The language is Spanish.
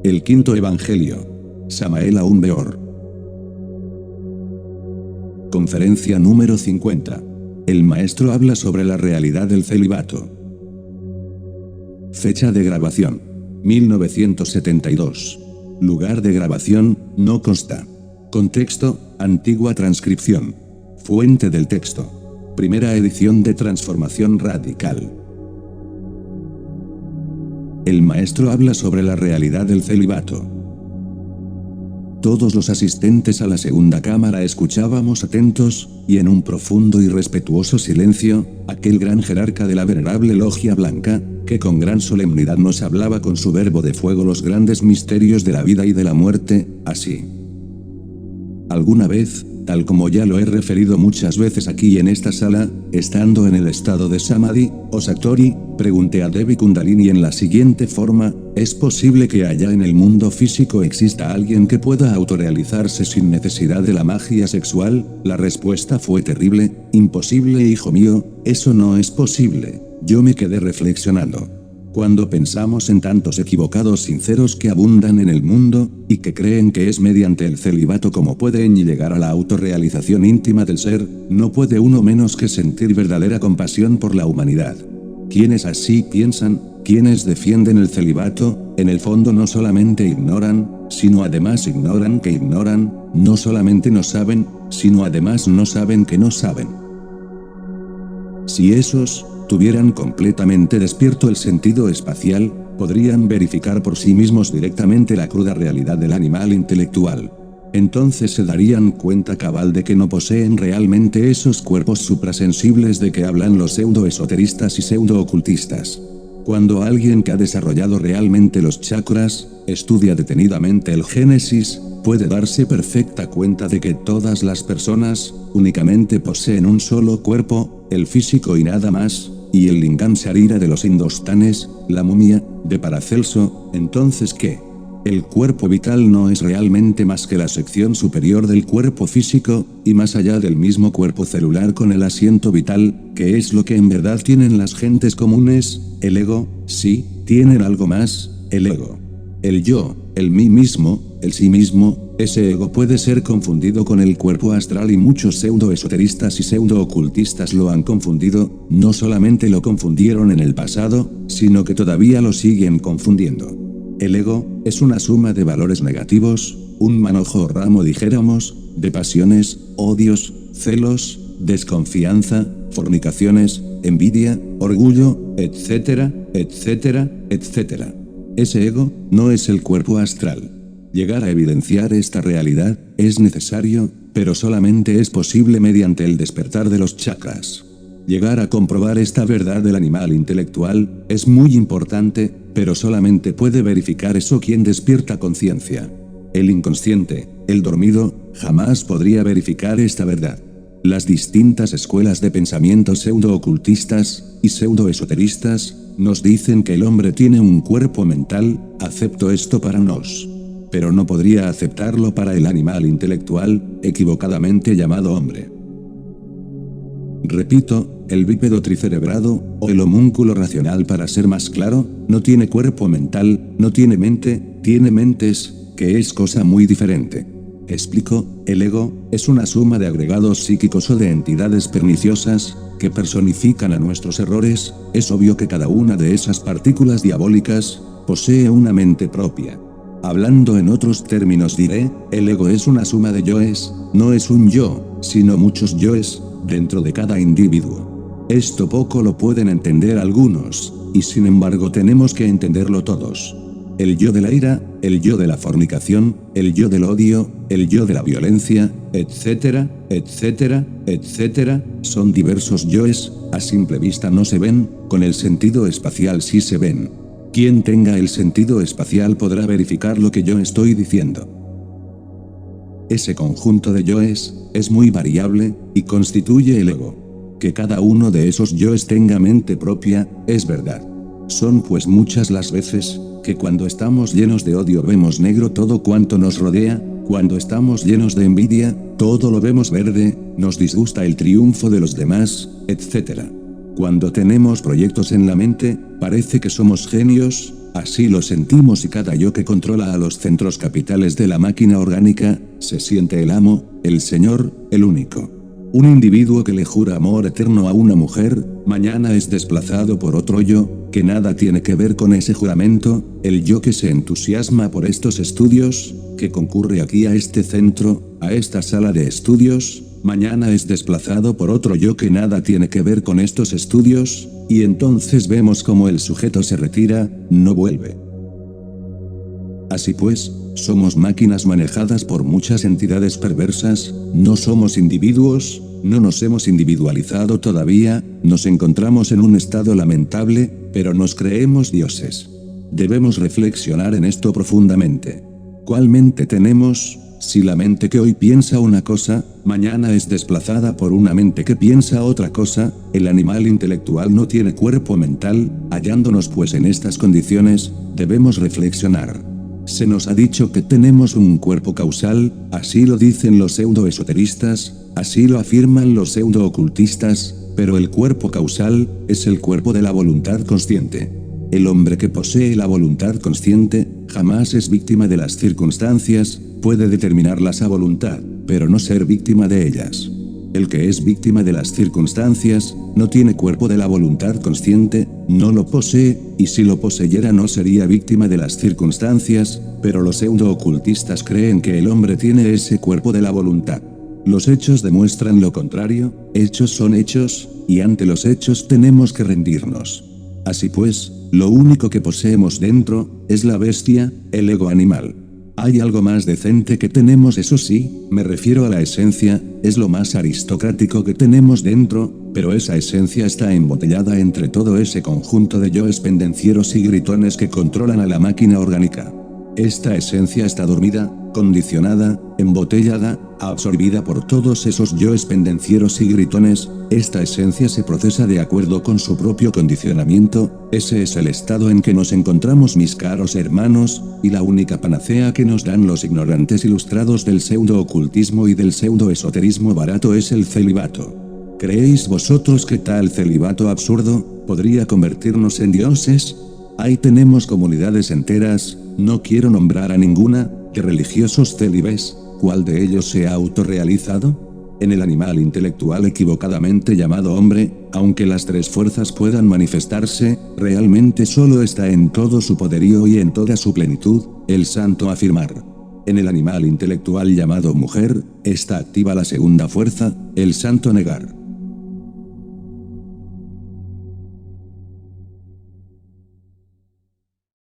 El quinto evangelio. Samael Aun Weor. Conferencia número 50. El maestro habla sobre la realidad del celibato. Fecha de grabación: 1972. Lugar de grabación: no consta. Contexto: antigua transcripción. Fuente del texto: primera edición de Transformación Radical. El maestro habla sobre la realidad del celibato. Todos los asistentes a la segunda cámara escuchábamos atentos, y en un profundo y respetuoso silencio, aquel gran jerarca de la venerable logia blanca, que con gran solemnidad nos hablaba con su verbo de fuego los grandes misterios de la vida y de la muerte, así. Alguna vez, tal como ya lo he referido muchas veces aquí en esta sala, estando en el estado de Samadhi, o Satori, pregunté a Devi Kundalini en la siguiente forma: ¿es posible que allá en el mundo físico exista alguien que pueda autorrealizarse sin necesidad de la magia sexual? La respuesta fue terrible: imposible, hijo mío, eso no es posible. Yo me quedé reflexionando. Cuando pensamos en tantos equivocados sinceros que abundan en el mundo, y que creen que es mediante el celibato como pueden llegar a la autorrealización íntima del ser, no puede uno menos que sentir verdadera compasión por la humanidad. Quienes así piensan, quienes defienden el celibato, en el fondo no solamente ignoran, sino además ignoran que ignoran, no solamente no saben, sino además no saben que no saben. Si esos tuvieran completamente despierto el sentido espacial, podrían verificar por sí mismos directamente la cruda realidad del animal intelectual. Entonces se darían cuenta cabal de que no poseen realmente esos cuerpos suprasensibles de que hablan los pseudo-esoteristas y pseudo-ocultistas. Cuando alguien que ha desarrollado realmente los chakras, estudia detenidamente el Génesis, puede darse perfecta cuenta de que todas las personas, únicamente poseen un solo cuerpo, el físico y nada más, y el lingam sharira de los indostanes, la momia, de Paracelso. Entonces ¿qué? El cuerpo vital no es realmente más que la sección superior del cuerpo físico, y más allá del mismo cuerpo celular con el asiento vital, que es lo que en verdad tienen las gentes comunes, el ego. Sí, tienen algo más, el ego. El yo, el mí mismo, el sí mismo. Ese ego puede ser confundido con el cuerpo astral y muchos pseudo-esoteristas y pseudo-ocultistas lo han confundido. No solamente lo confundieron en el pasado, sino que todavía lo siguen confundiendo. El ego es una suma de valores negativos, un manojo o ramo dijéramos, de pasiones, odios, celos, desconfianza, fornicaciones, envidia, orgullo, etcétera, etcétera, etcétera. Ese ego no es el cuerpo astral. Llegar a evidenciar esta realidad es necesario, pero solamente es posible mediante el despertar de los chakras. Llegar a comprobar esta verdad del animal intelectual es muy importante, pero solamente puede verificar eso quien despierta conciencia. El inconsciente, el dormido, jamás podría verificar esta verdad. Las distintas escuelas de pensamiento pseudo-ocultistas y pseudo-esoteristas nos dicen que el hombre tiene un cuerpo mental. Acepto esto para nos. Pero no podría aceptarlo para el animal intelectual, equivocadamente llamado hombre. Repito, el bípedo tricerebrado, o el homúnculo racional para ser más claro, no tiene cuerpo mental, no tiene mente, tiene mentes, que es cosa muy diferente. Explico: el ego es una suma de agregados psíquicos o de entidades perniciosas, que personifican a nuestros errores. Es obvio que cada una de esas partículas diabólicas posee una mente propia. Hablando en otros términos diré, el ego es una suma de yoes, no es un yo, sino muchos yoes, dentro de cada individuo. Esto poco lo pueden entender algunos, y sin embargo tenemos que entenderlo todos. El yo de la ira, el yo de la fornicación, el yo del odio, el yo de la violencia, etcétera, etcétera, etcétera, son diversos yoes. A simple vista no se ven, con el sentido espacial sí se ven. Quien tenga el sentido espacial podrá verificar lo que yo estoy diciendo. Ese conjunto de yoes es muy variable, y constituye el ego. Que cada uno de esos yoes tenga mente propia, es verdad. Son pues muchas las veces, que cuando estamos llenos de odio vemos negro todo cuanto nos rodea, cuando estamos llenos de envidia, todo lo vemos verde, nos disgusta el triunfo de los demás, etc. Cuando tenemos proyectos en la mente, parece que somos genios, así lo sentimos y cada yo que controla a los centros capitales de la máquina orgánica, se siente el amo, el señor, el único. Un individuo que le jura amor eterno a una mujer, mañana es desplazado por otro yo, que nada tiene que ver con ese juramento, el yo que se entusiasma por estos estudios, que concurre aquí a este centro, a esta sala de estudios, mañana es desplazado por otro yo que nada tiene que ver con estos estudios, y entonces vemos como el sujeto se retira, no vuelve. Así pues, somos máquinas manejadas por muchas entidades perversas, no somos individuos, no nos hemos individualizado todavía, nos encontramos en un estado lamentable, pero nos creemos dioses. Debemos reflexionar en esto profundamente. ¿Cuál mente tenemos? Si la mente que hoy piensa una cosa, mañana es desplazada por una mente que piensa otra cosa, el animal intelectual no tiene cuerpo mental, hallándonos pues en estas condiciones, debemos reflexionar. Se nos ha dicho que tenemos un cuerpo causal, así lo dicen los pseudo-esoteristas, así lo afirman los pseudo-ocultistas, pero el cuerpo causal es el cuerpo de la voluntad consciente. El hombre que posee la voluntad consciente, jamás es víctima de las circunstancias, puede determinarlas a voluntad, pero no ser víctima de ellas. El que es víctima de las circunstancias, no tiene cuerpo de la voluntad consciente, no lo posee, y si lo poseyera no sería víctima de las circunstancias, pero los pseudo-ocultistas creen que el hombre tiene ese cuerpo de la voluntad. Los hechos demuestran lo contrario, hechos son hechos, y ante los hechos tenemos que rendirnos. Así pues, lo único que poseemos dentro, es la bestia, el ego animal. Hay algo más decente que tenemos, eso sí, me refiero a la esencia, es lo más aristocrático que tenemos dentro, pero esa esencia está embotellada entre todo ese conjunto de yoes pendencieros y gritones que controlan a la máquina orgánica. Esta esencia está dormida, condicionada, embotellada, absorbida por todos esos yoes pendencieros y gritones, esta esencia se procesa de acuerdo con su propio condicionamiento, ese es el estado en que nos encontramos mis caros hermanos, y la única panacea que nos dan los ignorantes ilustrados del pseudo-ocultismo y del pseudo-esoterismo barato es el celibato. ¿Creéis vosotros que tal celibato absurdo podría convertirnos en dioses? Ahí tenemos comunidades enteras, no quiero nombrar a ninguna, de religiosos célibes, ¿cuál de ellos se ha autorrealizado? En el animal intelectual equivocadamente llamado hombre, aunque las tres fuerzas puedan manifestarse, realmente solo está en todo su poderío y en toda su plenitud, el santo afirmar. En el animal intelectual llamado mujer, está activa la segunda fuerza, el santo negar.